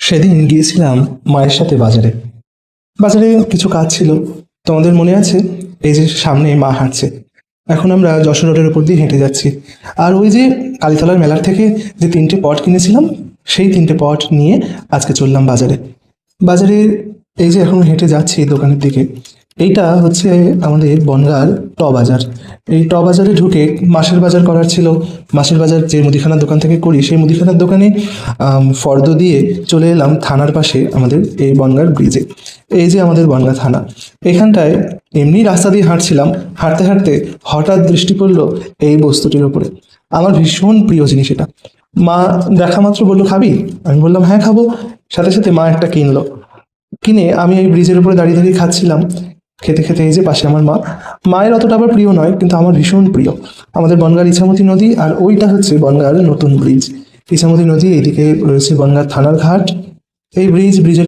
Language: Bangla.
সেদিন গিয়েছিলাম মায়ের সাথে বাজারে। বাজারে কিছু কাজ ছিল। তোমাদের মনে আছে? এই যে সামনে মা হাঁটছে, এখন আমরা যশোর রোডের উপর দিয়ে হেঁটে যাচ্ছি। আর ওই যে কালীতলার মেলার থেকে যে 3টে পট কিনেছিলাম, সেই 3টে পট নিয়ে আজকে চললাম বাজারে। বাজারে এই যে এখন হেঁটে যাচ্ছি দোকানের দিকে, এইটা হচ্ছে আমাদের বনগাঁর ট বাজার। এই ট বাজারে ঢুকে মাসের বাজার করার ছিল। মাসের বাজার যে মুদিখানার দোকান থেকে করি, সেই মুদিখানার দোকানে ফর্দ দিয়ে চলে এলাম থানার পাশে আমাদের এই বনগাঁর ব্রিজে। এই যে আমাদের বনগাঁ থানা, এখানটায় এমনি রাস্তা দিয়ে হাঁটছিলাম। হাঁটতে হাঁটতে হঠাৎ দৃষ্টি পড়লো এই বস্তুটির ওপরে। আমার ভীষণ প্রিয় জিনিস এটা। মা দেখা মাত্র বললো, খাবি? আমি বললাম হ্যাঁ খাবো। সাথে সাথে মা একটা কিনলো। কিনে আমি এই ব্রিজের উপরে দাঁড়িয়ে দাঁড়িয়ে খাচ্ছিলাম। খেতে খেতে এই যে পাশে আমার মা। মায়ের অতটা আবার প্রিয় নয়, কিন্তু আমার ভীষণ প্রিয়। আমাদের বনগাঁর ইছামতি নদী, আর ওইটা হচ্ছে বনগাঁর নতুন ব্রিজ। ইছামতি নদী, এইদিকে রয়েছে বনগাঁ থানার ঘাট। এই ব্রিজের